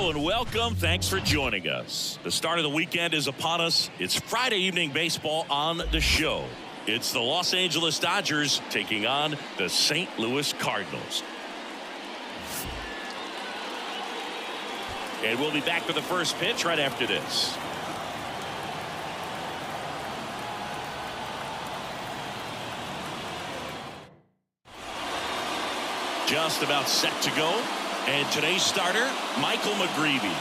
Hello and welcome. Thanks for joining us. The start of the weekend is upon us. It's Friday evening baseball on the show. It's the Los Angeles Dodgers taking on the St. Louis Cardinals. And we'll be back with the first pitch right after this. Just about set to go. And today's starter, Michael McGreevy.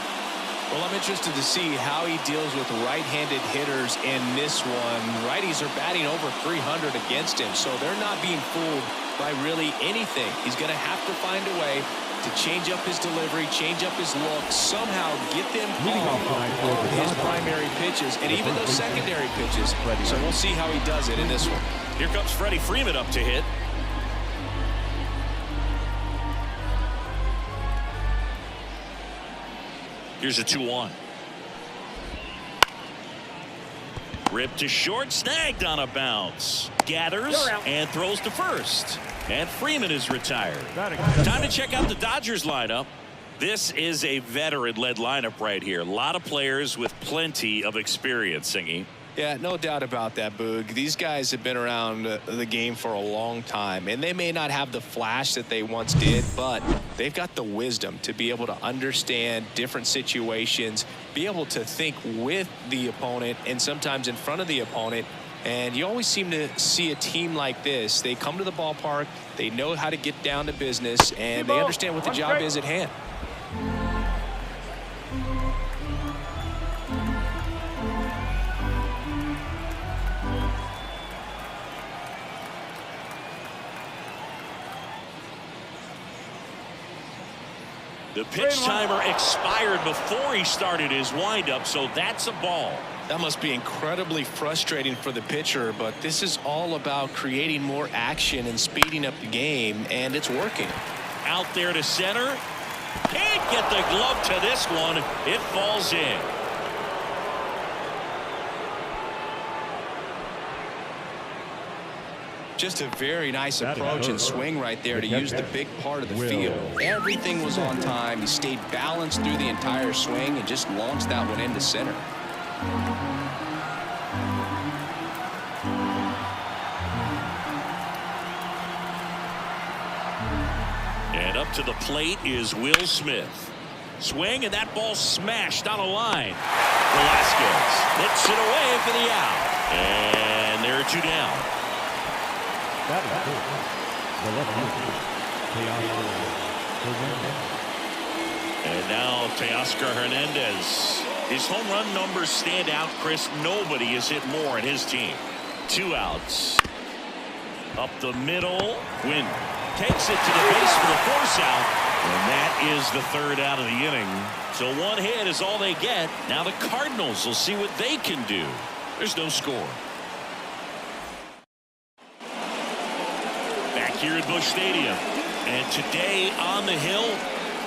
Well, I'm interested to see how he deals with right-handed hitters in this one. Righties are batting over 300 against him, so they're not being fooled by really anything. He's going to have to find a way to change up his delivery, change up his look, somehow get them off his primary pitches and even those secondary pitches. So we'll see how he does it in this one. Here comes Freddie Freeman up to hit. Here's a 2-1. Ripped to short, snagged on a bounce. Gathers and throws to first. And Freeman is retired. Time to check out the Dodgers lineup. This is a veteran-led lineup right here. A lot of players with plenty of experience, Singy. Yeah, no doubt about that, Boog. These guys have been around the game for a long time, and they may not have the flash that they once did, but they've got the wisdom to be able to understand different situations, be able to think with the opponent and sometimes in front of the opponent. And you always seem to see a team like this. They come to the ballpark, they know how to get down to business, and they understand what the job is at hand. The pitch timer expired before he started his windup, so that's a ball. That must be incredibly frustrating for the pitcher, but this is all about creating more action and speeding up the game, and it's working. Out there to center. Can't get the glove to this one. It falls in. Just a very nice approach and swing right there to use the big part of the field. Everything was on time. He stayed balanced through the entire swing and just launched that one into center. And up to the plate is Will Smith. Swing, and that ball smashed on a line. Velasquez hits it away for the out. And there are two down. That is good. The left and now Teoscar Hernandez. His home run numbers stand out, Chris. Nobody has hit more in his team. Two outs. Up the middle. Wynn takes it to the base for the force out. And that is the third out of the inning. So one hit is all they get. Now the Cardinals will see what they can do. There's no score. Here at Busch Stadium, and today on the hill,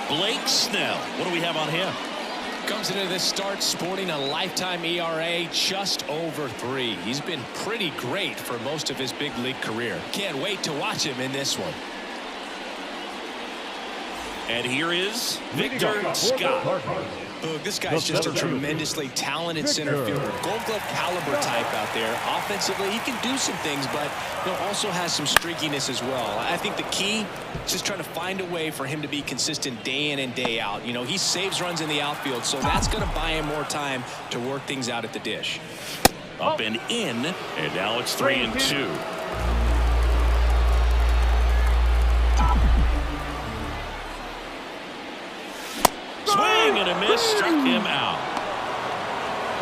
Blake Snell. What do we have on him? Comes into this start sporting a lifetime ERA just over 3. He's been pretty great for most of his big league career. Can't wait to watch him in this one. And here is Victor Scott. Boog, this guy's just a tremendously talented center fielder. Gold Glove caliber type out there. Offensively, he can do some things, but also has some streakiness as well. I think the key is just trying to find a way for him to be consistent day in and day out. You know, he saves runs in the outfield, so that's going to buy him more time to work things out at the dish. Up and in, and now it's 3-2. Swing and a miss, struck him out.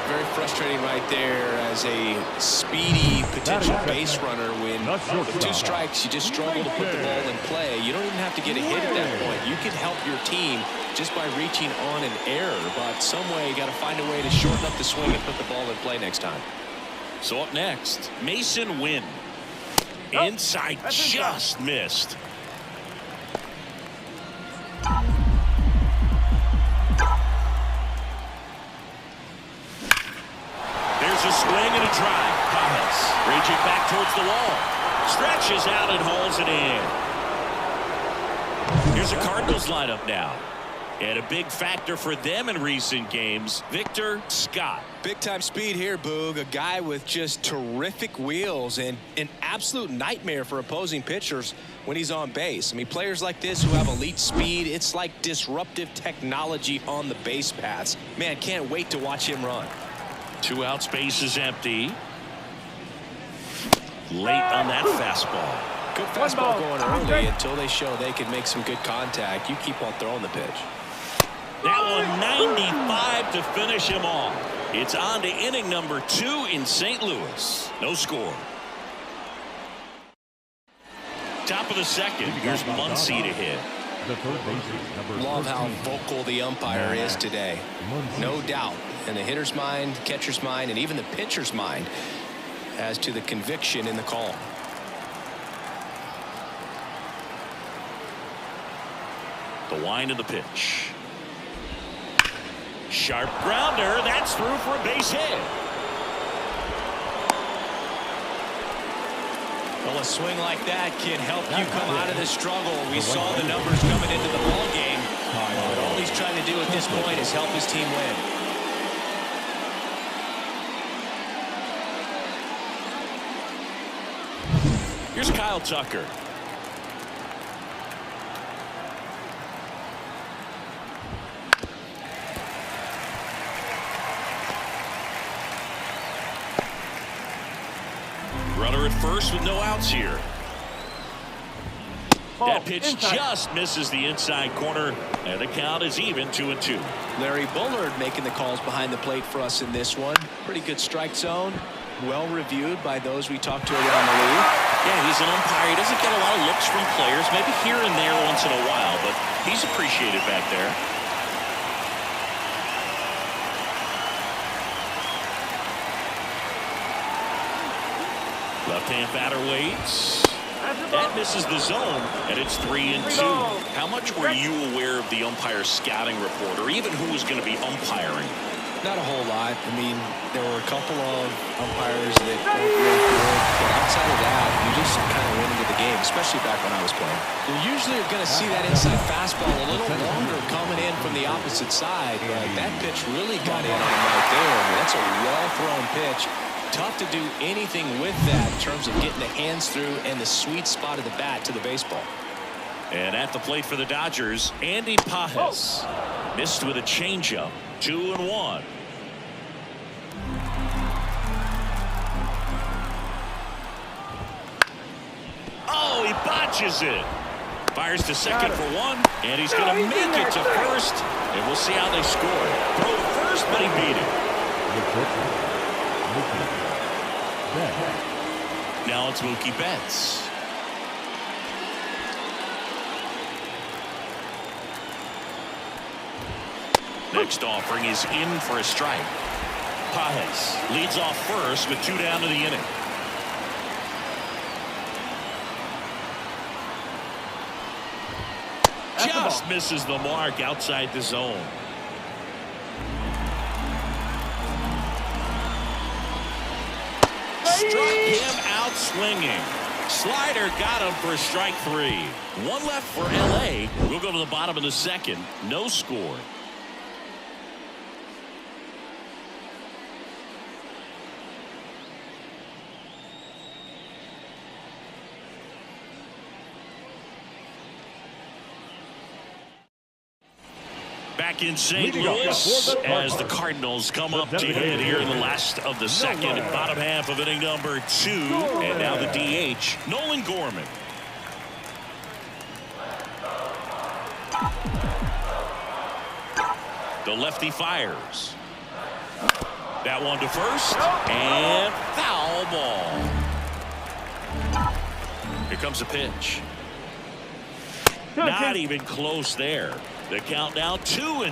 Very frustrating right there as a speedy potential base runner. When with 2 strikes, you just struggle to put the ball in play. You don't even have to get a hit at that point. You can help your team just by reaching on an error, but some way you got to find a way to shorten up the swing and put the ball in play next time. So up next, Mason Wynn. Inside, just missed. A swing and a drive. Thomas reaching back towards the wall. Stretches out and hauls it in. Here's a Cardinals lineup now. And a big factor for them in recent games, Victor Scott. Big-time speed here, Boog. A guy with just terrific wheels and an absolute nightmare for opposing pitchers when he's on base. I mean, players like this who have elite speed, it's like disruptive technology on the base paths. Man, can't wait to watch him run. 2 outs, base is empty. Late on that fastball. Good fastball going early until they show they can make some good contact. You keep on throwing the pitch. That one 95 to finish him off. It's on to inning number 2 in St. Louis. No score. Top of the second. Here's Muncy to hit. The third baseman, number Love how 13. vocal the umpire is today. No doubt in the hitter's mind, catcher's mind, and even the pitcher's mind as to the conviction in the call. The wind of the pitch. Sharp grounder. That's through for a base hit. Well, a swing like that can help you come out of the struggle. We saw the numbers coming into the ball game. But all he's trying to do at this point is help his team win. Here's Kyle Tucker. Runner at first with no outs here. That pitch just misses the inside corner, and the count is even 2-2. Larry Bullard making the calls behind the plate for us in this one. Pretty good strike zone. Well reviewed by those we talked to around the league. Yeah, he's an umpire. He doesn't get a lot of looks from players, maybe here and there once in a while, but he's appreciated back there. Left-hand batter waits. That misses the zone, and it's 3-2. How much were you aware of the umpire scouting report, or even who was going to be umpiring? Not a whole lot. I mean, there were a couple of umpires that weren't really good, but outside of that, you just kind of went into the game, especially back when I was playing. You usually are going to see that inside fastball a little longer coming in from the opposite side, but that pitch really got in on him right there. I mean, that's a well-thrown pitch. Tough to do anything with that in terms of getting the hands through and the sweet spot of the bat to the baseball. And at the plate for the Dodgers, Andy Pajes. Missed with a changeup. 2-1. Oh, he botches it. Fires to second for one, and he's going to make it to first. And we'll see how they score. Throw to first, but he beat it. Now it's Mookie Betts. Next offering is in for a strike. Pajes leads off first with 2 down to the inning. Just misses the mark outside the zone. Struck him out swinging. Slider got him for strike 3. One left for LA. We'll go to the bottom of the second. No score. Back in St. Louis as the Cardinals come up to hit here in the last of the second, bottom half of inning number 2. And now the DH, Nolan Gorman. The lefty fires. That one to first, and foul ball. Here comes the pitch. Not even close there. The count now 2-2.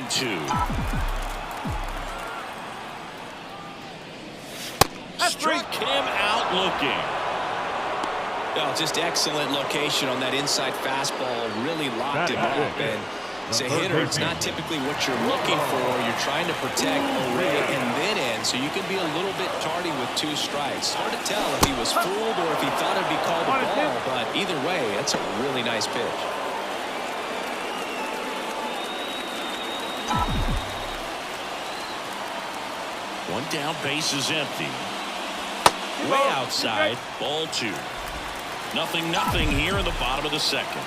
Struck him out looking. Oh, just excellent location on that inside fastball. Really locked him up. And as a hitter, it's not typically what you're looking for. You're trying to protect away and then in, so you can be a little bit tardy with 2 strikes. Hard to tell if he was fooled or if he thought it'd be called a ball, but either way, that's a really nice pitch. One down, base is empty. Way outside, ball 2. 0-0 here in the bottom of the second.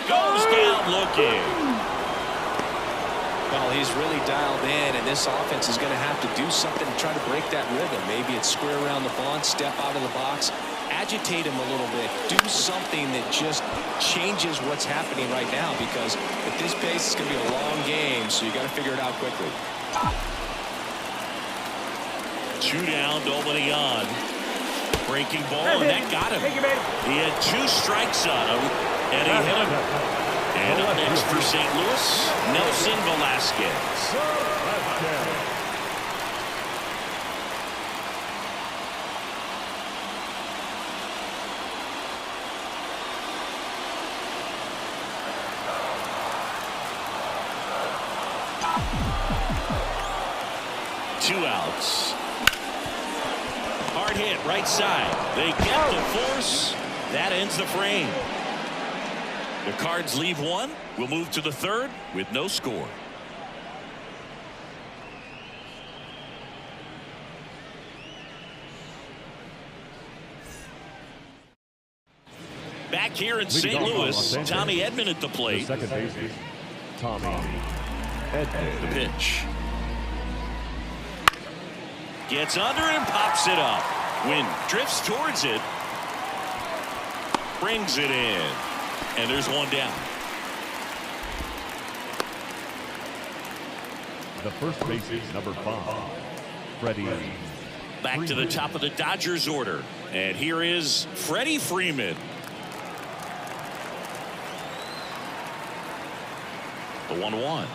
Goes down looking. Well, he's really dialed in, and this offense is going to have to do something to try to break that rhythm. Maybe it's square around the bunt, step out of the box, agitate him a little bit, do something that just changes what's happening right now, because at this pace, it's going to be a long game, so you got to figure it out quickly. 2 down, nobody on. Breaking ball, and that got him. He had 2 strikes on him, and he hit him. And up next for St. Louis, Nelson Velasquez. Two outs. Hard hit right side. They get the force. That ends the frame. The Cards leave 1. We'll move to the 3rd with no score. Back here in St. Louis, Tommy Edman at the plate. Second baseman, Tommy Edman. The pitch. Gets under and pops it up. Wynn drifts towards it. Brings it in. And there's 1 down. The first baseman, number 5, Freddie. Back to the top of the Dodgers order. And here is Freddie Freeman. The 1-1.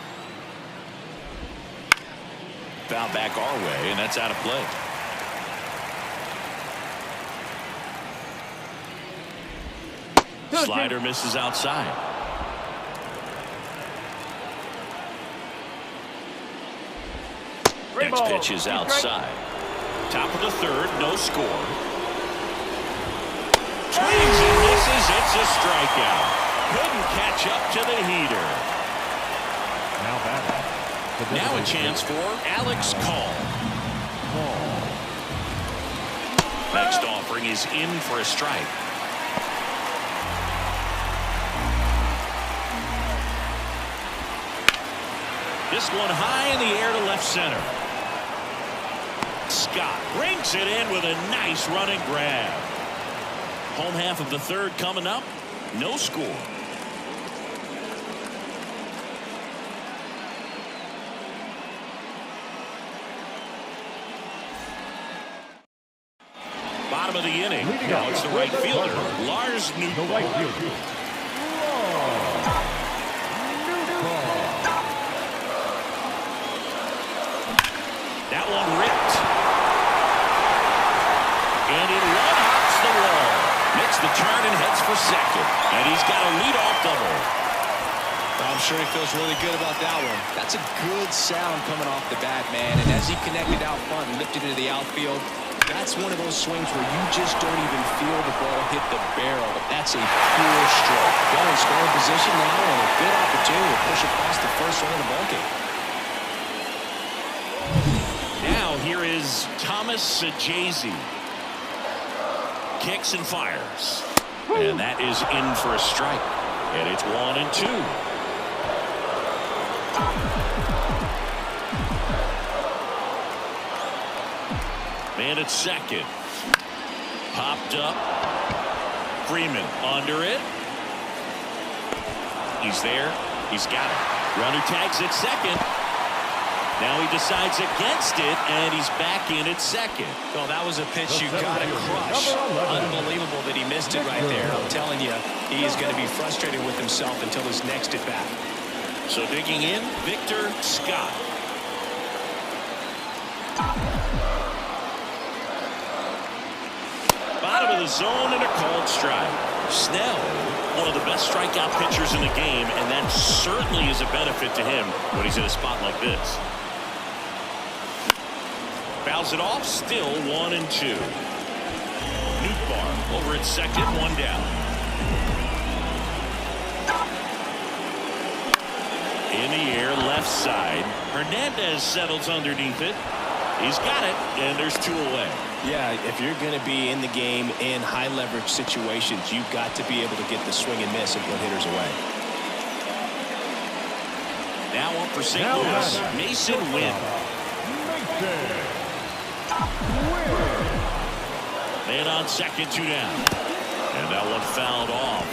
Foul back our way, and that's out of play. Slider misses outside. Next pitch is outside. Top of the 3rd, no score. Swings and misses. It's a strikeout. Couldn't catch up to the heater. Now batting. Now a chance for Alex Call. Next offering is in for a strike. This one high in the air to left center. Scott brings it in with a nice running grab. Home half of the 3rd coming up. No score. Bottom of the inning. Now it's the right fielder, Lars Newton. That one ripped. And it one-hops the wall. Makes the turn and heads for second. And he's got a leadoff double. I'm sure he feels really good about that one. That's a good sound coming off the bat, man. And as he connected out front and lifted into the outfield, that's one of those swings where you just don't even feel the ball hit the barrel. That's a pure stroke. Well, in scoring position now, and a good opportunity to push across the first run of the ballgame. Now here is Thomas Sajazi. Kicks and fires. And that is in for a strike. And it's 1-2. Man at second. Popped up. Freeman under it. He's there. He's got it. Runner tags at second. Now he decides against it, and he's back in at second. Well, that was a pitch you got to crush. Unbelievable that he missed it right there. I'm telling you, he is going to be frustrated with himself until his next at bat. So digging in, Victor Scott. Bottom of the zone and a called strike. Snell, one of the best strikeout pitchers in the game, and that certainly is a benefit to him when he's in a spot like this. Fouls it off. Still 1-2. Newtbar over at second. One down. In the air, left side. Hernandez settles underneath it. He's got it, and there's 2 away. Yeah, if you're going to be in the game in high leverage situations, you've got to be able to get the swing and miss and put hitters away. Now up for St. Louis, Mason Wynn. Man on second, 2 down. And that one fouled off.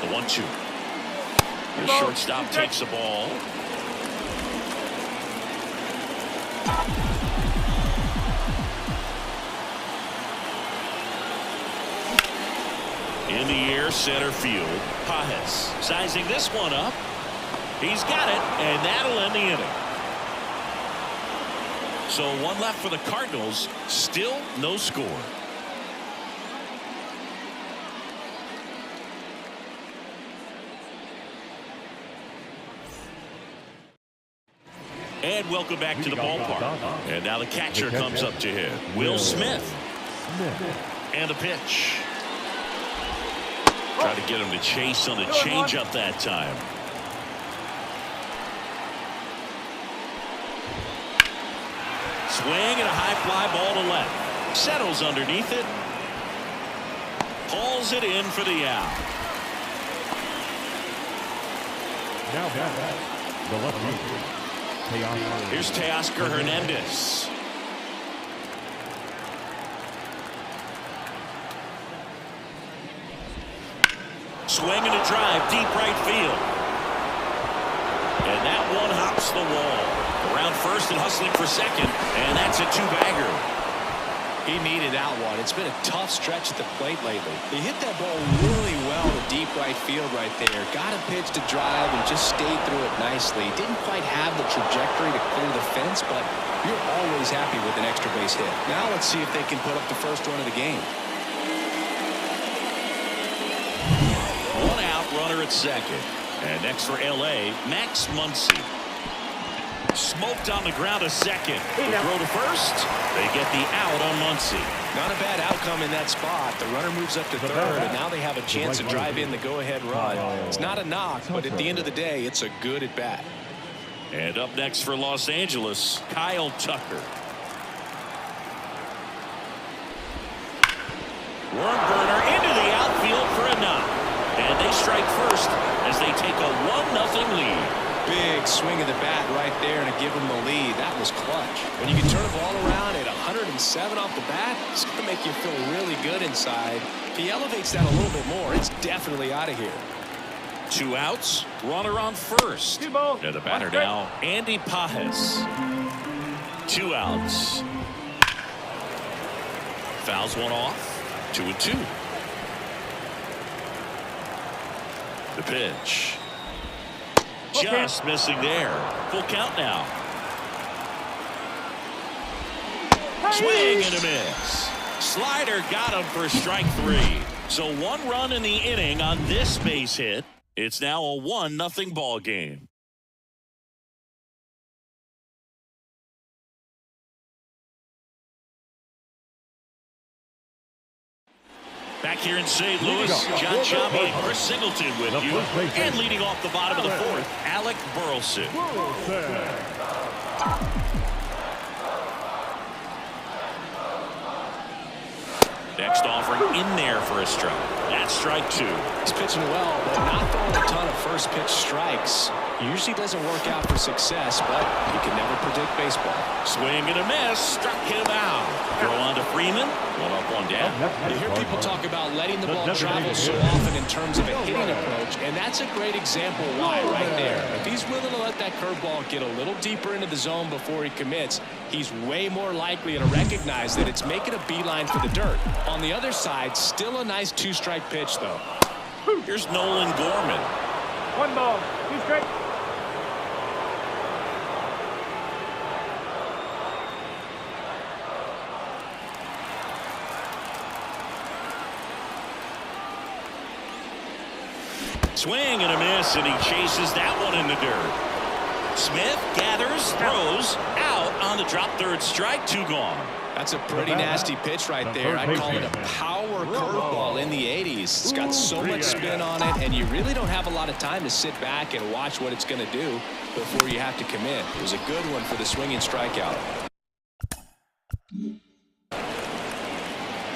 The 1-2. The shortstop takes the ball. In the air, center field. Pajes sizing this one up. He's got it, and that'll end the inning. So 1 left for the Cardinals. Still no score. And welcome back to the ballpark. And now the catcher comes up to hit. Will Smith. And the pitch. Try to get him to chase on the changeup that time. Swing and a high fly ball to left. Settles underneath it. Pulls it in for the out. Now the left fielder. Here's Teoscar Hernandez. Swing and a drive, deep right field. And that one hops the wall. Around first and hustling for second, and that's a 2-bagger. He needed that one. It's been a tough stretch at the plate lately. He hit that ball really well to deep right field right there. Got a pitch to drive and just stayed through it nicely. Didn't quite have the trajectory to clear the fence, but you're always happy with an extra base hit. Now let's see if they can put up the first run of the game. 1 out, runner at second. And next for L.A., Max Muncy. Smoked on the ground to second. They throw to first. They get the out on Muncy. Not a bad outcome in that spot. The runner moves up to third, and now they have a chance to drive in the go-ahead run. It's not a knock, but at the end of the day, it's a good at-bat. And up next for Los Angeles, Kyle Tucker. Worm burner into the outfield for a knock. And they strike first as they take a 1-0 lead. Big swing of the bat right there to give them the lead. That was clutch. When you can turn the ball around at 107 off the bat, it's going to make you feel really good inside. If he elevates that a little bit more, it's definitely out of here. 2 outs, runner on first. And the batter now, Andy Pajes. 2 outs. Fouls one off. 2-2. The pitch. Just missing there. Full count now. Swing and a miss. Slider got him for strike 3. So 1 run in the inning on this base hit. It's now a 1-0 ball game. Back here in St. Louis, John Chapman, Chris Singleton with you. And leading off the bottom of the 4th, Alec Burleson. Next offering in there for a strike. That's strike 2. He's pitching well, but not throwing a ton of first pitch strikes. Usually doesn't work out for success, but you can never predict baseball. Swing and a miss. Struck him out. Throw on to Freeman. 1 up, 1 down. You hear people talk about letting the ball travel so often in terms of a hitting approach, and that's a great example why right there. If he's willing to let that curveball get a little deeper into the zone before he commits, he's way more likely to recognize that it's making a beeline for the dirt. On the other side, still a nice 2-strike pitch, though. Here's Nolan Gorman. 1 ball, 2 strikes. Swing and a miss, and he chases that one in the dirt. Smith gathers, throws, out on the drop, third strike, 2 gone. That's a pretty nasty pitch right there. I call it a power curveball in the 80s. It's got so much spin on it, and you really don't have a lot of time to sit back and watch what it's going to do before you have to commit. It was a good one for the swinging strikeout.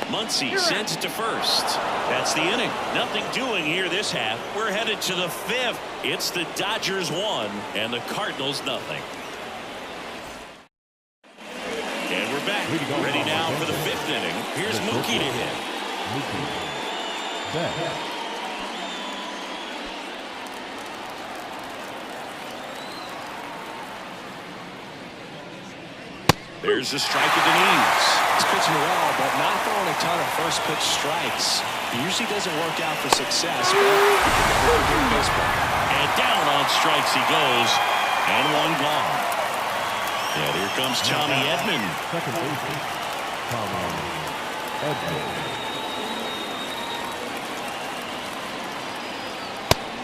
Muncy sends it to first. That's the inning. Nothing doing here this half. We're headed to the 5th. It's the Dodgers 1 and the Cardinals nothing. And we're back. Ready now for the 5th inning. Here's Mookie to hit. There's a strike at the knees. He's pitching well, but not throwing a ton of first pitch strikes. He usually doesn't work out for success, but baseball. And down on strikes he goes, and 1 gone. And here comes Tommy Edman. Second baseman, Tommy Edman.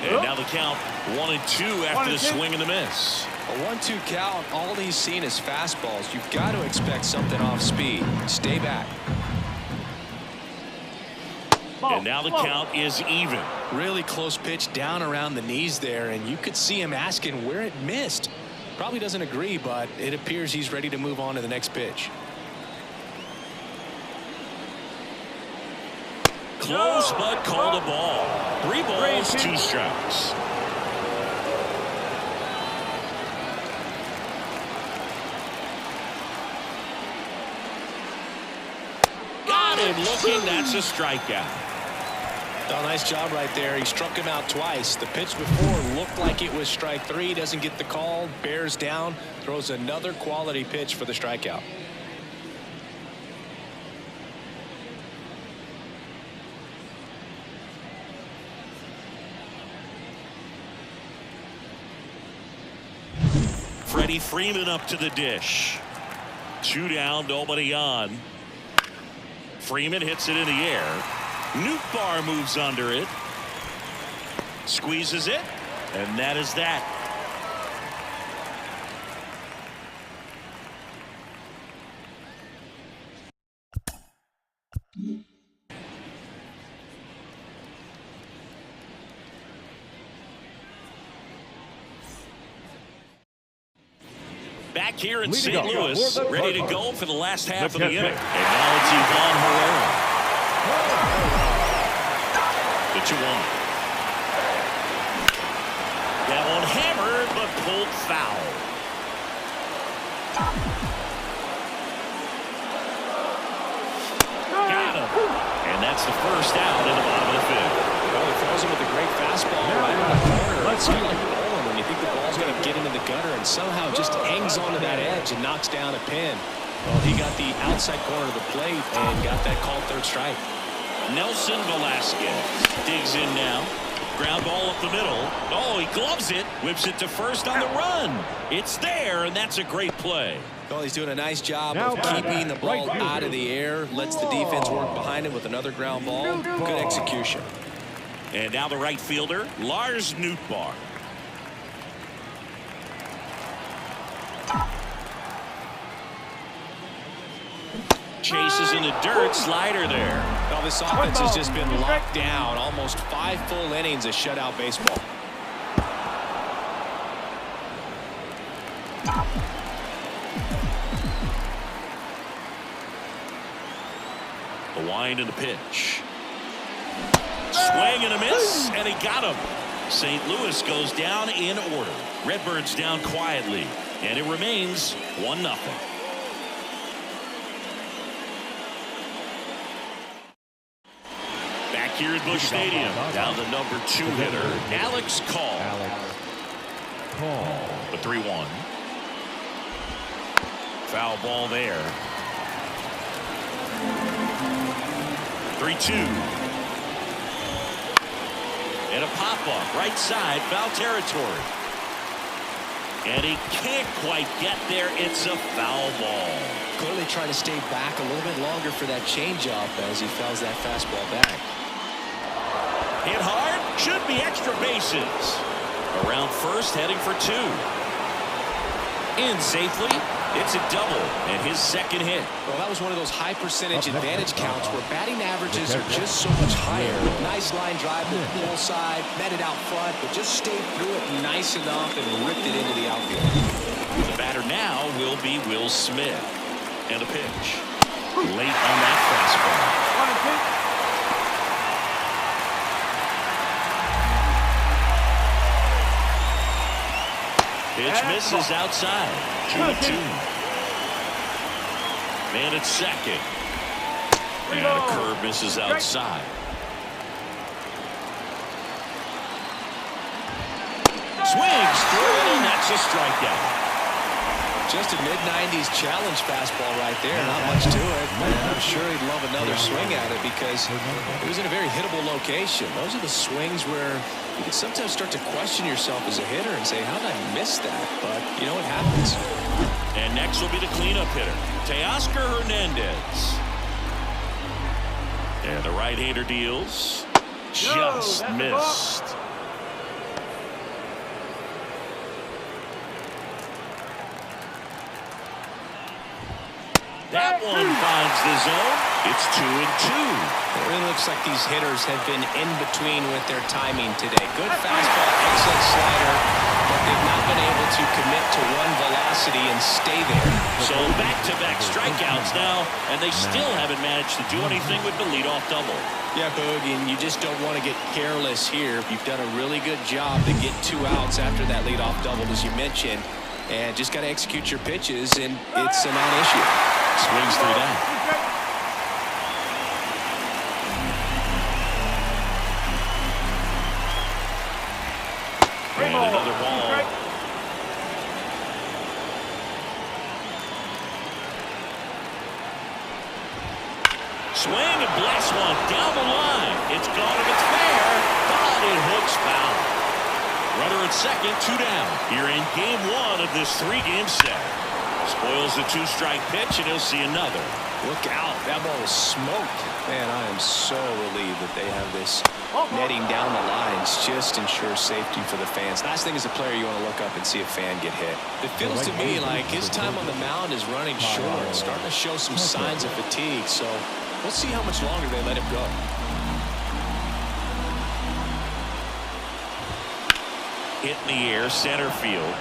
And now the count 1-2 after the swing and the miss. A 1-2 count. All he's seen is fastballs. You've got to expect something off speed. Stay back. And now the count is even. Really close pitch down around the knees there, and you could see him asking where it missed. Probably doesn't agree, but it appears he's ready to move on to the next pitch. Close, but called a ball. 3 balls, 2 strikes. Got him looking. That's a strikeout. Oh, nice job right there. He struck him out twice. The pitch before looked like it was strike 3. Doesn't get the call. Bears down. Throws another quality pitch for the strikeout. Freddie Freeman up to the dish. 2 down, nobody on. Freeman hits it in the air. Nootbaar moves under it. Squeezes it. And that is that. Back here in St. Louis, ready to go for the last half of the inning. And now it's Ivan Herrera. The 2-1. That one hammered, but pulled foul. Got him. And that's the first out in the bottom of the 5th. Well, he throws him with a great fastball right in the corner. It's kind of like bowling when you think the ball's going to get into the gutter and somehow just hangs onto that edge and knocks down a pin. Well, he got the outside corner of the plate and got that called third strike. Nelson Velasquez digs in now. Ground ball up the middle. Oh, he gloves it. Whips it to first on the run. It's there, and that's a great play. Well, he's doing a nice job of keeping the ball out of the air. Lets the defense work behind him with another ground ball. Good execution. And now the right fielder, Lars Nootbaar. Chases in the dirt, slider there. Well, this offense has just been locked down. Almost 5 full innings of shutout baseball. The wind and the pitch. Swing and a miss, and he got him. St. Louis goes down in order. Redbirds down quietly, and it remains 1-0. Back here at Busch Stadium, down the number 2 hitter, Alex Call. The 3-1. Foul ball there. 3-2. And a pop-up, right side, foul territory. And he can't quite get there. It's a foul ball. Clearly trying to stay back a little bit longer for that changeup as he fouls that fastball back. Hit hard. Should be extra bases. Around first, heading for 2. In safely. It's a double and his second hit. Well, that was one of those high percentage advantage counts where batting averages are just so much higher. Nice line drive to the pull side, met it out front, but just stayed through it nice enough and ripped it into the outfield. The batter now will be Will Smith. And a pitch. Late on that fastball. 1-2. Pitch misses outside. 2-2. Man at second. And a curve misses outside. Swings through it, and that's a strikeout. Just a mid-90s challenge fastball right there. Not much to it. And I'm sure he'd love another swing at it because it was in a very hittable location. Those are the swings where you can sometimes start to question yourself as a hitter and say, how did I miss that? But, you know, it happens. And next will be the cleanup hitter, Teoscar Hernandez. And the right-hander deals. Just missed. That one finds the zone. It's 2-2. It really looks like these hitters have been in between with their timing today. Good fastball, excellent slider, but they've not been able to commit to one velocity and stay there. So back-to-back strikeouts now, and they still haven't managed to do anything with the leadoff double. Yeah, Boog, and you just don't want to get careless here. You've done a really good job to get 2 outs after that leadoff double, as you mentioned, and just got to execute your pitches, and it's a non-issue. Swings through that. And another ball. Swing and blast one down the line. It's gone if it's fair, but it hooks foul. Runner at second, 2 down. Here in game 1 of this 3-game set. Spoils the 2-strike pitch, and he'll see another. Look out. That ball was smoked. Man, I am so relieved that they have this netting down the lines. Just ensures safety for the fans. Last thing as a player, you want to look up and see a fan get hit. It feels to me like his time on the mound is running short, starting to show some signs of fatigue. So we'll see how much longer they let him go. Hit in the air, center field.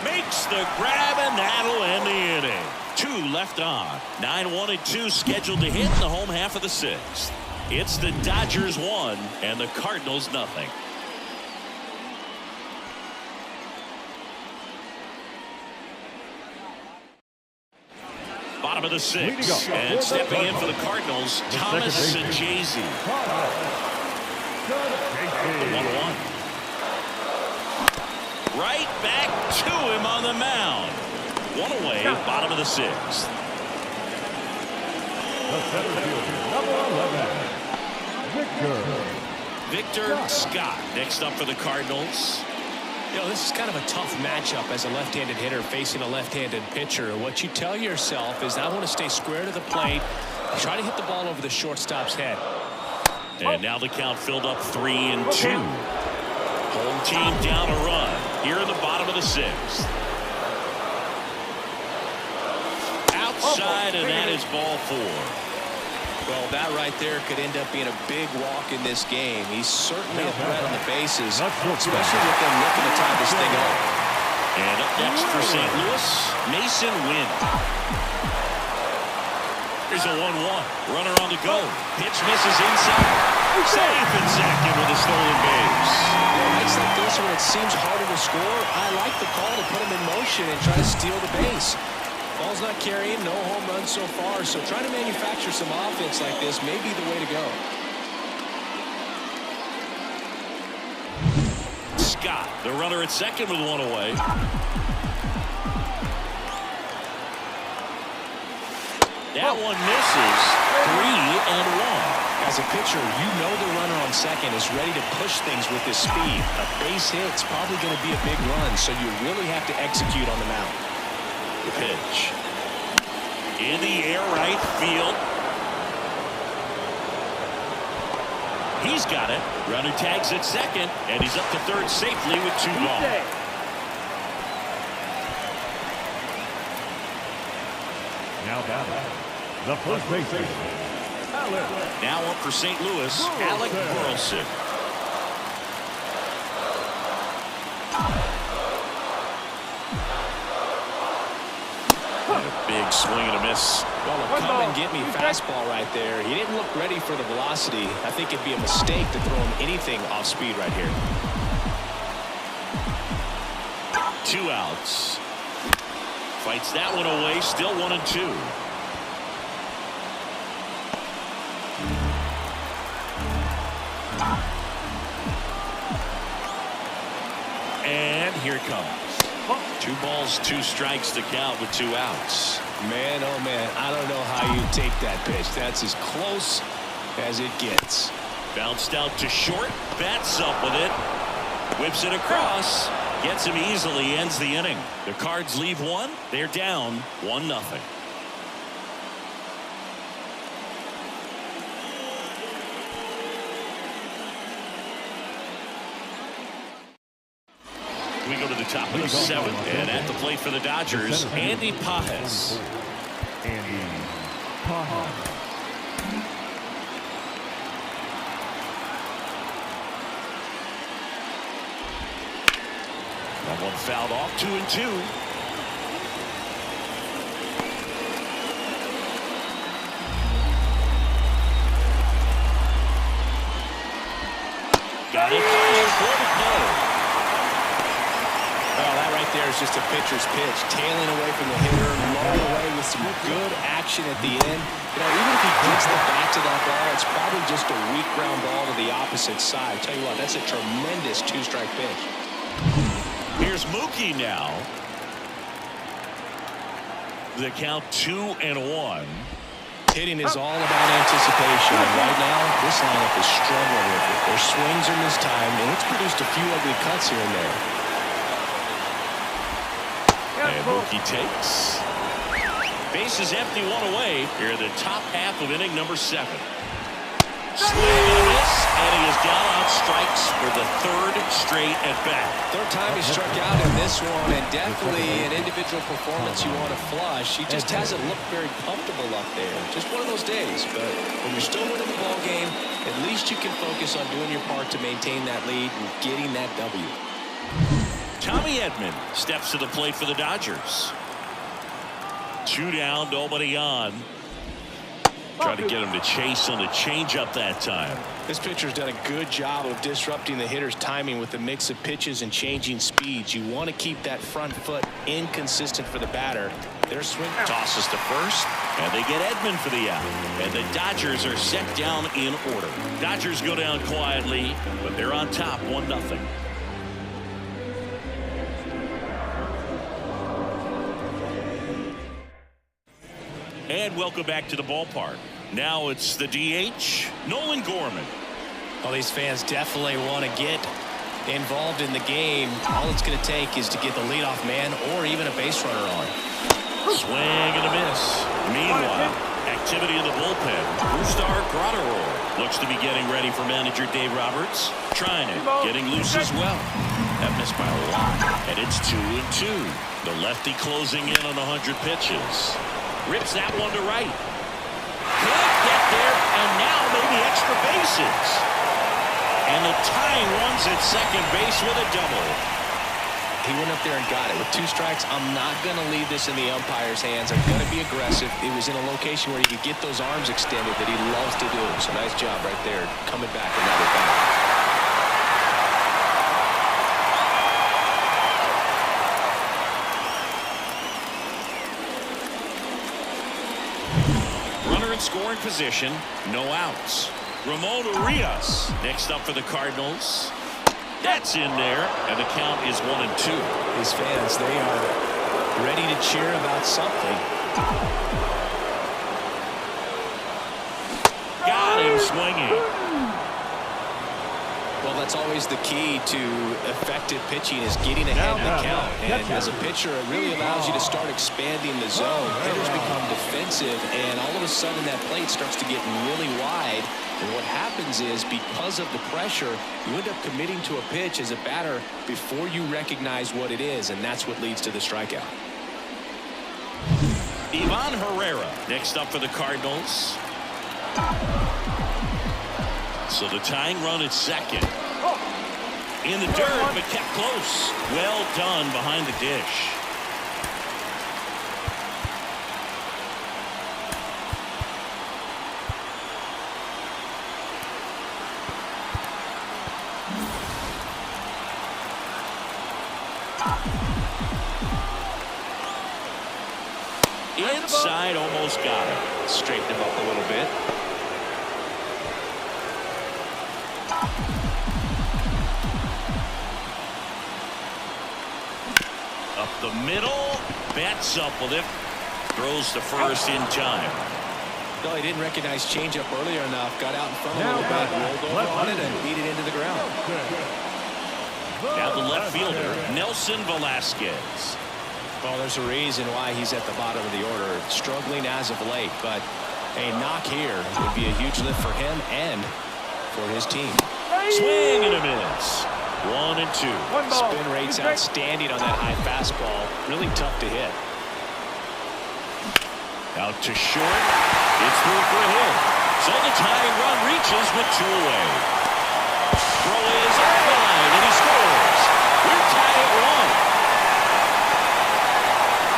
Makes the grab, and that'll end the inning. 2 left on. 9-1-2 scheduled to hit in the home half of the 6th. It's the Dodgers 1 and the Cardinals nothing. Bottom of the 6th, and stepping in for the Cardinals, Thomas and Jay-Z. The 1-1. Right back to him on the mound. 1 away, bottom of the 6th. The center fielder, number 11, Victor Scott next up for the Cardinals. You know, this is kind of a tough matchup as a left-handed hitter facing a left-handed pitcher. What you tell yourself is, I want to stay square to the plate, try to hit the ball over the shortstop's head. And now the count filled up 3-2. Home team down a run here in the bottom of the 6th. Outside, and that is ball 4. Well, that right there could end up being a big walk in this game. He's certainly a threat on the bases, especially with them looking to tie this thing up. And up next for St. Louis, Mason Wind. Here's a 1-1. Runner on the go. Pitch misses inside. Safe and second with a stolen base. Nights like this when it seems harder to score, I like the call to put him in motion and try to steal the base. Ball's not carrying, no home runs so far, so trying to manufacture some offense like this may be the way to go. Scott, the runner at second with 1 away. That one misses. 3-1. As a pitcher, you know the runner on second is ready to push things with his speed. A base hit's probably going to be a big run, so you really have to execute on the mound. The pitch. In the air, right field. He's got it. Runner tags at second, and he's up to third safely with 2 gone. Now batting, the first baseman, Now up for St. Louis, Alec Burleson. Big swing and a miss. Well, a come and get me fastball right there. He didn't look ready for the velocity. I think it'd be a mistake to throw him anything off speed right here. 2 outs. Fights that one away. Still 1-2. And here it comes. 2 balls, 2 strikes to count with 2 outs. Man, oh man, I don't know how you take that pitch. That's as close as it gets. Bounced out to short. Bats up with it. Whips it across. Gets him easily. Ends the inning. The Cards leave 1. They're down 1-0. We go to the top of the 7th, and at the plate for the Dodgers, Andy Pages. Andy Pages. That one fouled off. 2-2. Got it for the play. Well, that right there is just a pitcher's pitch. Tailing away from the hitter, low away with some good action at the end. You know, even if he gets the bat to that ball, it's probably just a weak ground ball to the opposite side. Tell you what, that's a tremendous 2-strike pitch. Here's Mookie now. The count 2-1. Hitting is all about anticipation, and right now, this lineup is struggling with it. Their swings are mistimed, and it's produced a few ugly cuts here and there. And Mookie takes. Base is empty, 1 away. Here in the top half of inning number 7. Swing and a miss, and he is down on strikes for the 3rd straight at bat. 3rd time he struck out in this one, and definitely an individual performance you want to flush. He just hasn't looked very comfortable up there. Just one of those days. But when you're still winning the ball game, at least you can focus on doing your part to maintain that lead and getting that W. Tommy Edman steps to the plate for the Dodgers. 2 down, nobody on. Try to get him to chase on the changeup that time. This pitcher's done a good job of disrupting the hitter's timing with a mix of pitches and changing speeds. You want to keep that front foot inconsistent for the batter. Their swing tosses to first, and they get Edman for the out. And the Dodgers are set down in order. Dodgers go down quietly, but they're on top 1-0. And welcome back to the ballpark. Now it's the DH, Nolan Gorman. Well, these fans definitely want to get involved in the game. All it's going to take is to get the leadoff man or even a base runner on. Swing and a miss. Meanwhile, activity in the bullpen. Brusdar Graterol looks to be getting ready for manager Dave Roberts. Trying it, getting loose as well. That missed by a lot. And it's 2-2. The lefty closing in on 100 pitches. Rips that one to right. Could get there, and now maybe extra bases. And the tying runs at second base with a double. He went up there and got it. With 2 strikes, I'm not going to leave this in the umpire's hands. I'm going to be aggressive. It was in a location where he could get those arms extended that he loves to do. So nice job right there, coming back another back. Scoring position, no outs. Ramon Urias next up for the Cardinals. That's in there, and the count is 1-2. These fans, they are ready to cheer about something. Got him swinging. Well, Well, that's always the key to effective pitching is getting ahead in the count. And as a pitcher, it really allows you to start expanding the zone. Hitters become defensive, and all of a sudden that plate starts to get really wide. And what happens is, because of the pressure, you end up committing to a pitch as a batter before you recognize what it is, and that's what leads to the strikeout. Ivan Herrera next up for the Cardinals. So the tying run at second. In the dirt, but kept close. Well done behind the dish. Inside, almost got it. Straighten him up a little bit. Up the middle, bats up with it. Throws to first in time. No, he didn't recognize changeup earlier enough. Got out in front a little bit, rolled over on it, and beat it into the ground. Now the left fielder, Nelson Velasquez. Well, there's a reason why he's at the bottom of the order, struggling as of late, but a knock here would be a huge lift for him and for his team. Swing and a miss. 1 and 2. Spin rate's outstanding on that high fastball. Really tough to hit. Out to short. It's through for a hit. So the tying run reaches with 2 away. Throw is on the line, and he scores. We're tied at 1.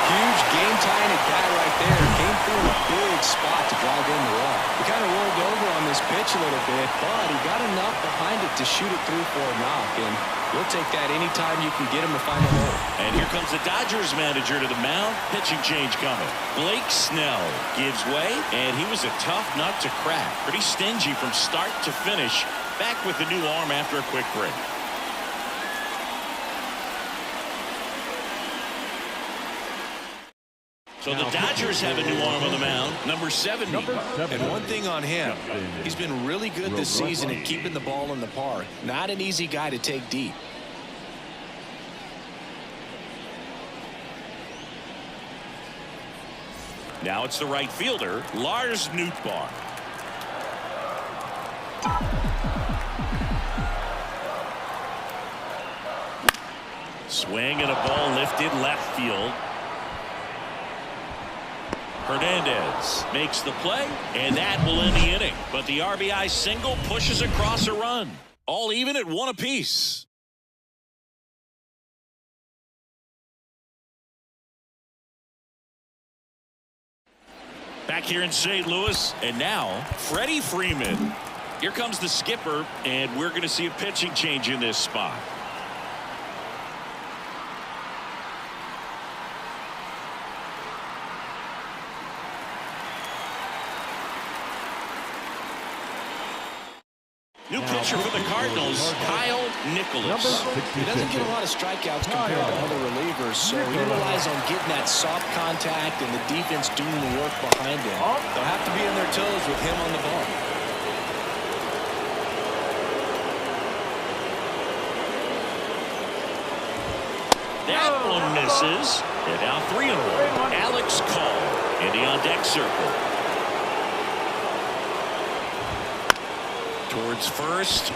Huge game-tying at bat right there. Came through in a big spot to drive in the run. He kind of rolled over on this pitch a little bit, but he got enough behind it to shoot it through for a knock, and you'll take that anytime you can get him to find a hole. And here comes the Dodgers manager to the mound. Pitching change coming. Blake Snell gives way, and he was a tough nut to crack. Pretty stingy from start to finish. Back with the new arm after a quick break. So the Dodgers have a new arm on the mound, number 70. And one thing on him, he's been really good this season at keeping the ball in the park. Not an easy guy to take deep. Now it's the right fielder, Lars Nootbaar. Swing and a ball lifted left field. Hernandez makes the play, and that will end the inning. But the RBI single pushes across a run. All even at 1 apiece. Back here in St. Louis, and now Freddie Freeman. Here comes the skipper, and we're going to see a pitching change in this spot. New pitcher for the Cardinals, Kyle Nicholas. He doesn't get a lot of strikeouts compared to other relievers, so he relies on getting that soft contact and the defense doing the work behind him. They'll have to be on their toes with him on the ball. That one misses. And now 3 in a row. Alex Call in the on-deck circle. Towards first.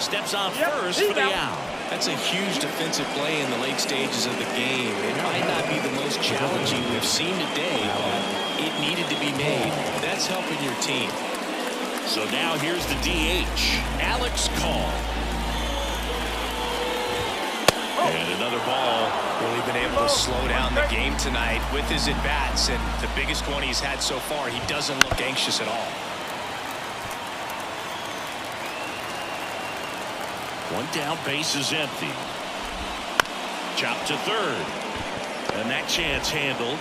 Steps on first for the out. That's a huge defensive play in the late stages of the game. It might not be the most challenging we've seen today, but it needed to be made. That's helping your team. So now here's the DH, Alex Call. And another ball. Really been able to slow down the game tonight with his at-bats, and the biggest one he's had so far, he doesn't look anxious at all. One down, base is empty. Chop to third. And that chance handled.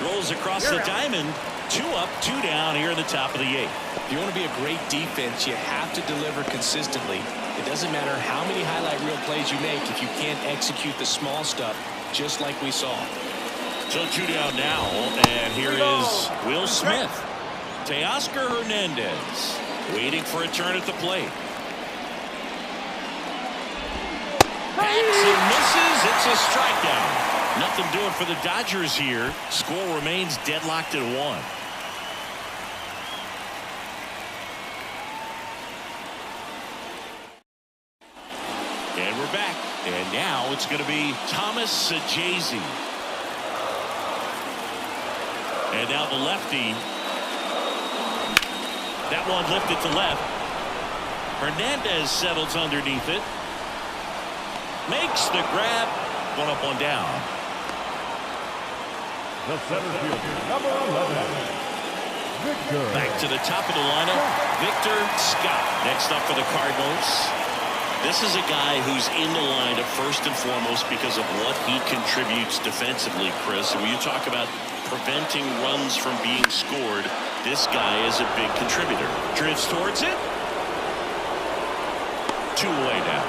Rolls across the diamond. 2 up, 2 down here in the top of the 8th. If you want to be a great defense, you have to deliver consistently. It doesn't matter how many highlight reel plays you make if you can't execute the small stuff, just like we saw. So 2 down now, and here is Will Smith. Teoscar Hernandez waiting for a turn at the plate. Hacks and misses. It's a strikeout. Nothing doing for the Dodgers here. Score remains deadlocked at 1. And we're back. And now it's going to be Thomas Sajazi. And now the lefty. That one lifted to left. Hernandez settles underneath it. Makes the grab. 1 up, 1 down. The center fielder, number 11, Victor. Back to the top of the lineup, Victor Scott. Next up for the Cardinals. This is a guy who's in the lineup first and foremost because of what he contributes defensively, Chris. And when you talk about preventing runs from being scored, this guy is a big contributor. Drifts towards it. 2 away now.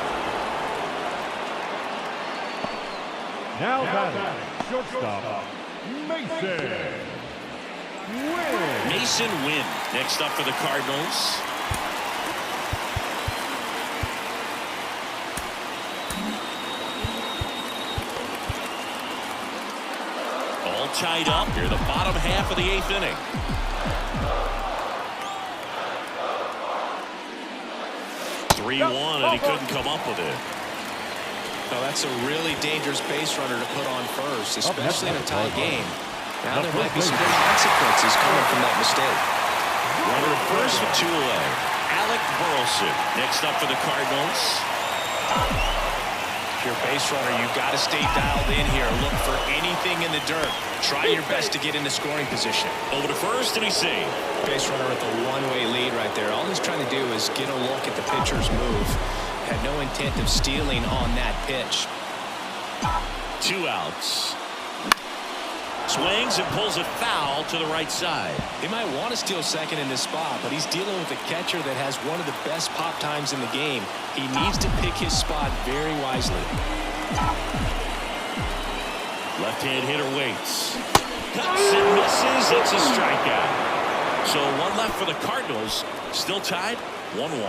Now batting, shortstop, Mason Wynn. Mason Wynn next up for the Cardinals. All tied up here, the bottom half of the 8th inning. And he couldn't come up with it. No, that's a really dangerous base runner to put on first, especially in a tie game. Now there might be some consequences coming from that mistake. Runner at first with 2 away. Alec Burleson next up for the Cardinals. If you're a base runner, you've got to stay dialed in here. Look for anything in the dirt. Try your best to get into scoring position. Over to first, and he's safe. Base runner with a one-way lead right there. All he's trying to do is get a look at the pitcher's move. Had no intent of stealing on that pitch. 2 outs. Swings and pulls it foul to the right side. He might want to steal second in this spot, but he's dealing with a catcher that has one of the best pop times in the game. He needs to pick his spot very wisely. Left-hand hitter waits. Cuts and misses. It's a strikeout. So 1 left for the Cardinals. Still tied 1-1.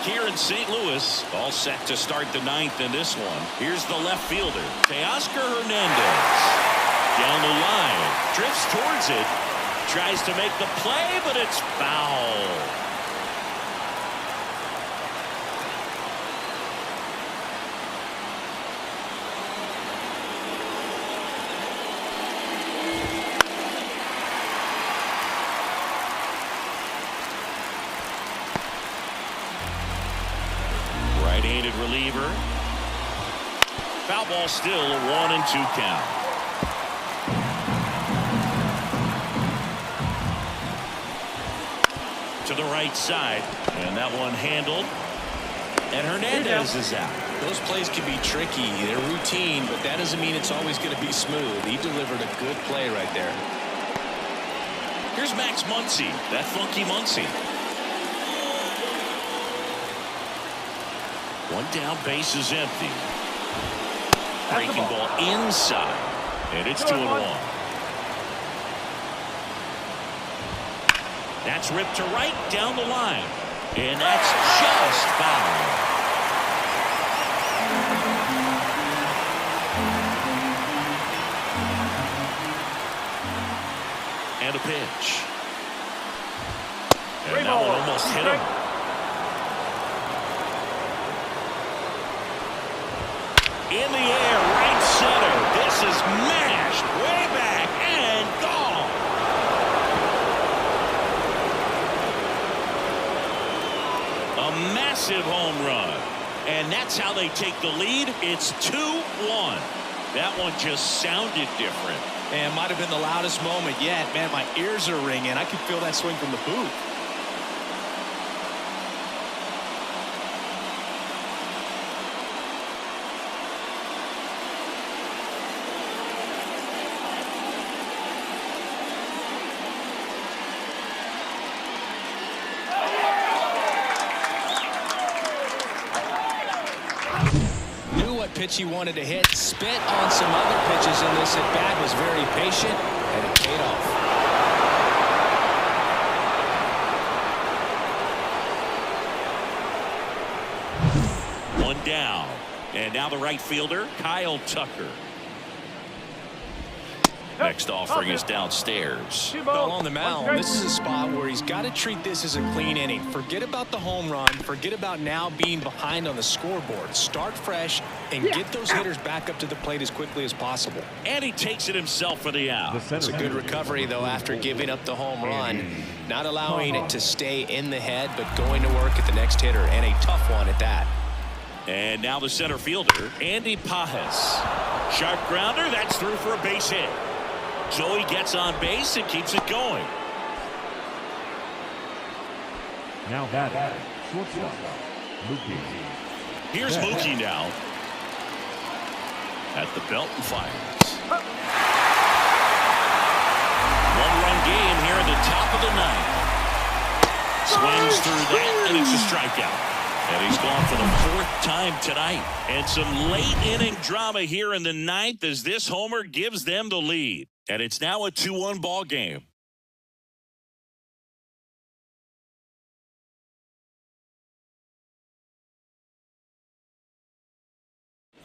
Here in St. Louis, all set to start the 9th in this one. Here's the left fielder, Teoscar Hernandez. Down the line, drifts towards it, tries to make the play, but it's foul. Right-handed reliever. Foul ball still, a 1-2 count. To the right side, and that one handled. And Hernandez is out. Those plays can be tricky. They're routine, but that doesn't mean it's always going to be smooth. He delivered a good play right there. Here's Max Muncy, that funky Muncy. 1 down, base is empty. Breaking ball inside, and it's 2-1. That's ripped to right down the line, and that's just foul. And a pitch. And that one almost hit him. In the air, right center. This is mashed way back and gone. A massive home run. And that's how they take the lead. It's 2-1. That one just sounded different. And might have been the loudest moment yet. Man, my ears are ringing. I can feel that swing from the booth. Pitch he wanted to hit, spit on some other pitches in this at bat, was very patient, and it paid off. And now the right fielder, Kyle Tucker. Next offering is downstairs. Well, on the mound, this is a spot where he's got to treat this as a clean inning. Forget about the home run. Forget about now being behind on the scoreboard. Start fresh and get those hitters back up to the plate as quickly as possible. And he takes it himself for the out. It's a good recovery, though, after giving up the home run. Not allowing it to stay in the head, but going to work at the next hitter, and a tough one at that. And now the center fielder, Andy Pajes. Sharp grounder, that's through for a base hit. Joey gets on base and keeps it going. Now batting, shortstop, Mookie. Here's Mookie now. At the belt and fires. One-run game here in the top of the ninth. Swings through that, and it's a strikeout. And he's gone for the fourth time tonight. And some late-inning drama here in the ninth as this homer gives them the lead. And it's now a 2-1 ball game.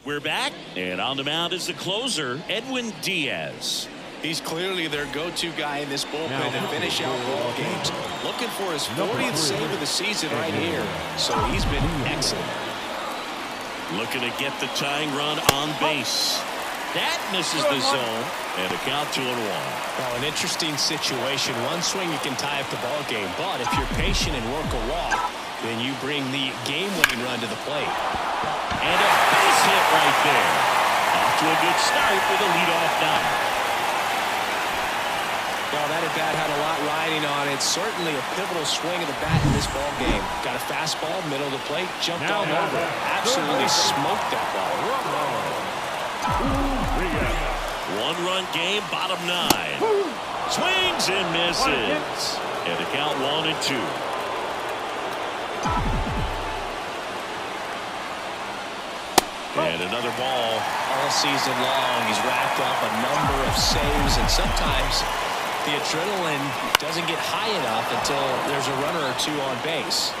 We're back, and on the mound is the closer, Edwin Diaz. He's clearly their go-to guy in this bullpen to finish out ball games. Looking for his 40th save of the season right here. So he's been excellent. Looking to get the tying run on base. That misses the zone, and a count 2-1. Well, an interesting situation. One swing you can tie up the ball game, but if you're patient and work a walk, then you bring the game-winning run to the plate. And a base hit right there. Off to a good start with a leadoff knock. Well, that at-bat had a lot riding on it. Certainly a pivotal swing of the bat in this ball game. Got a fastball, middle of the plate, jumped all over. Absolutely smoked that ball. One-run game, bottom 9. Swings and misses. And the count 1-2. And another ball. All season long, he's racked up a number of saves, and sometimes the adrenaline doesn't get high enough until there's a runner or two on base.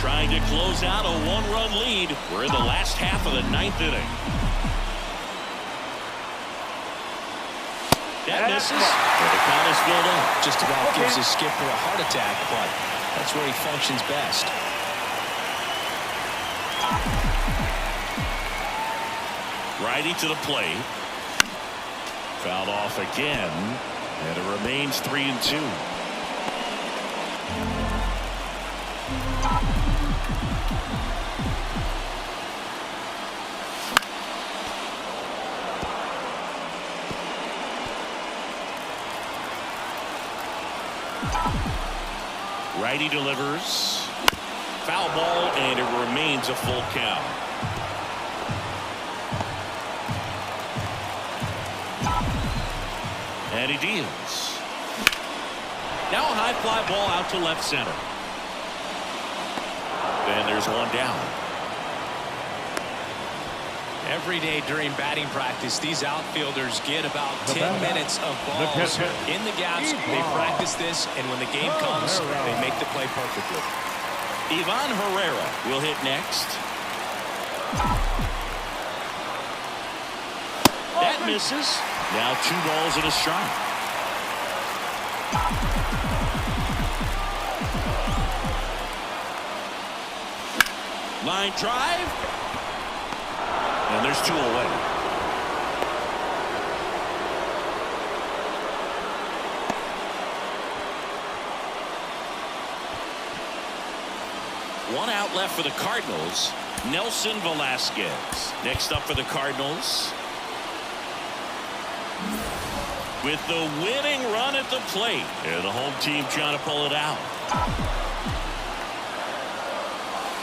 Trying to close out a one-run lead. We're in the last half of the ninth inning. That misses. And the count is filled up. Just about gives his skipper a heart attack, but that's where he functions best. Righty to the plate. Fouled off again, and it remains 3-2. Righty delivers. Foul ball, and it remains a full count. And he deals. Now a high fly ball out to left center. Then there's one down. Every day during batting practice, these outfielders get about 10 minutes of balls in the gaps. They practice this, and when the game comes, they make the play perfectly. Ivan Herrera will hit next. That misses. Now 2 balls and a strike. Line drive. And there's 2 away. One out left for the Cardinals. Nelson Velasquez. Next up for the Cardinals. With the winning run at the plate. And the home team trying to pull it out.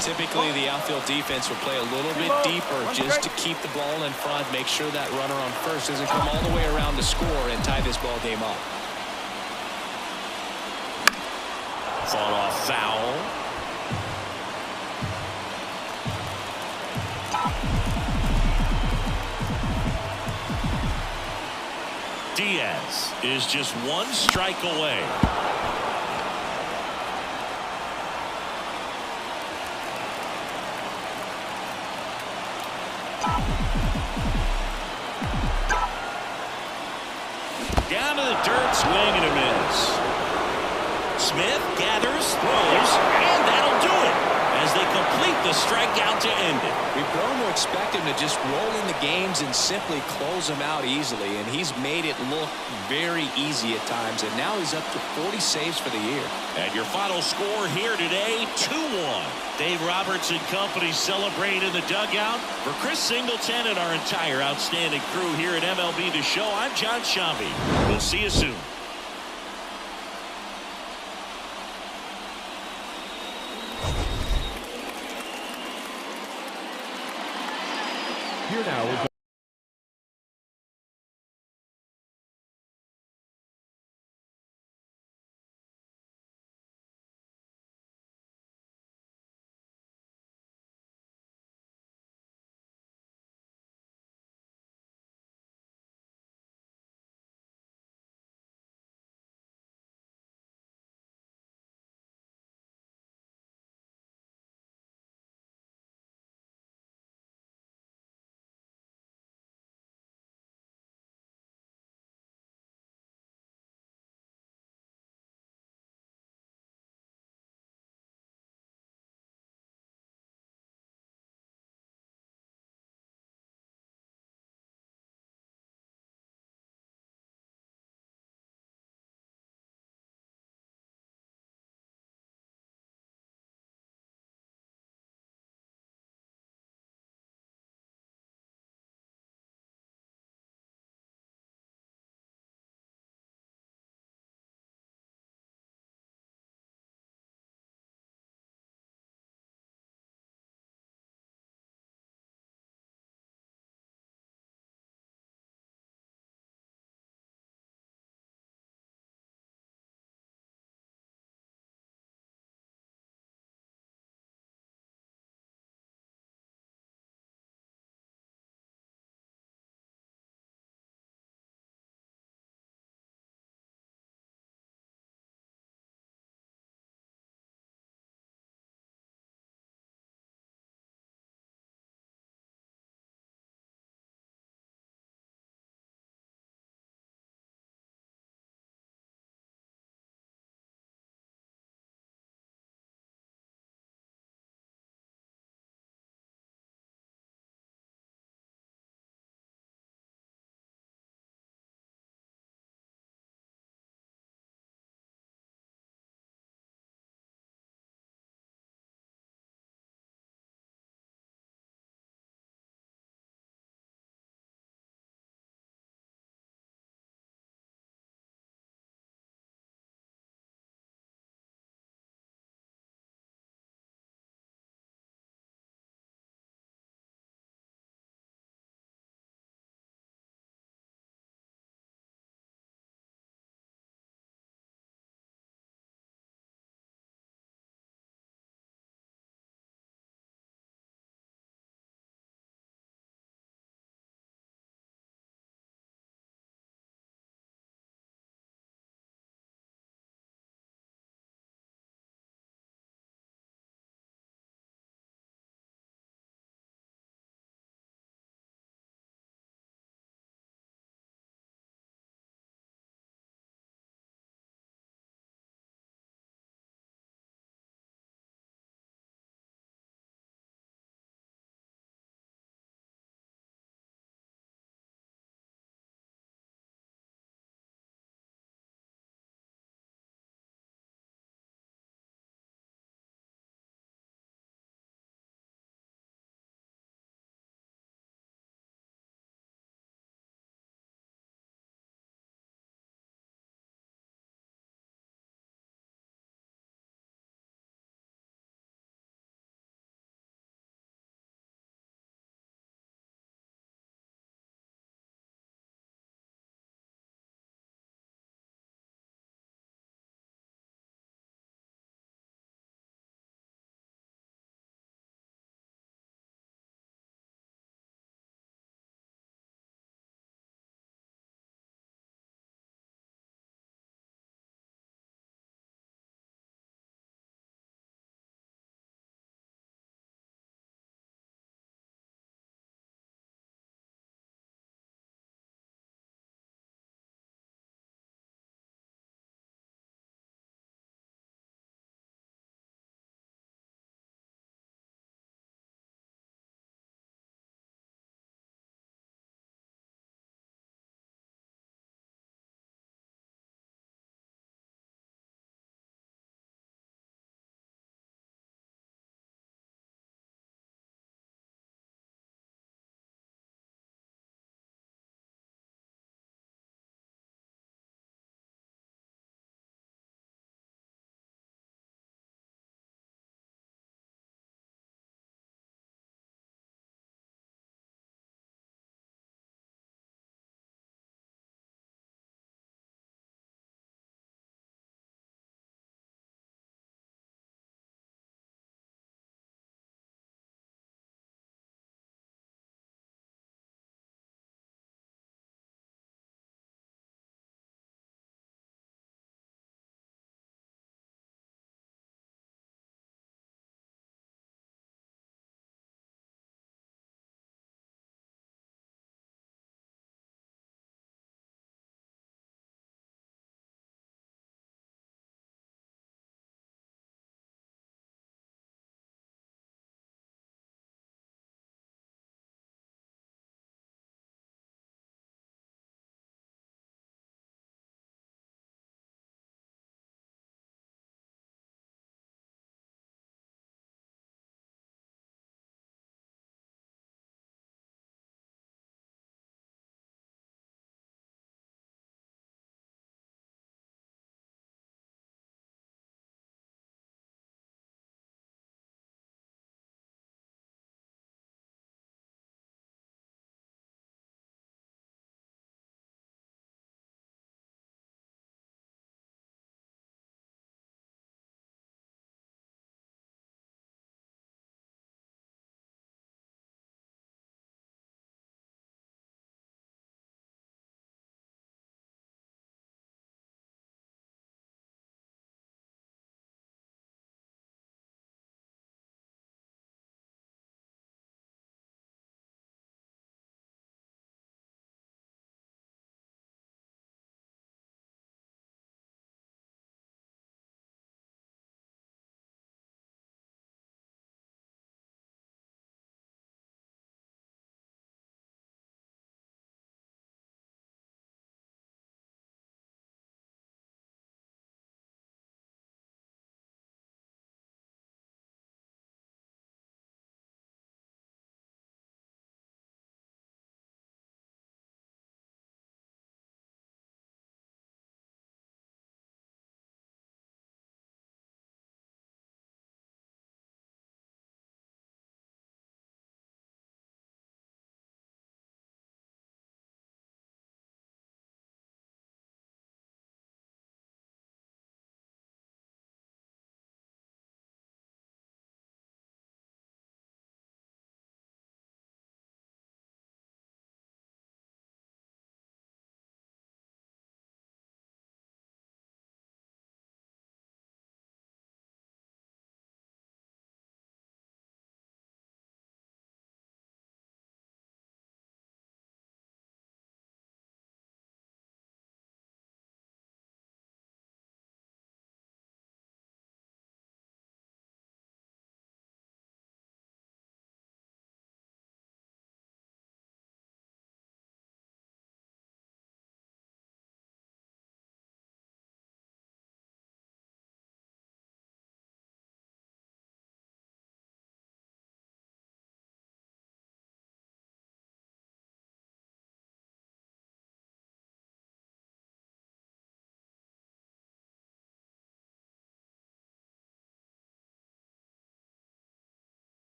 Typically, the outfield defense will play a little bit deeper just to keep the ball in front, make sure that runner on first doesn't come all the way around to score and tie this ball game up. Fought off foul. Diaz is just 1 strike away. down to the dirt, swing and a miss. Smith gathers, throws, and that'll do it as they complete the strikeout to end it. We've grown to expect him to just roll in the games and simply close them out easily, and he's made it look very easy at times, and now he's up to 40 saves for the year. And your final score here today, 2-1. Dave Roberts and company celebrate in the dugout. For Chris Singleton and our entire outstanding crew here at MLB The Show, I'm John Shambi. We'll see you soon. Here now is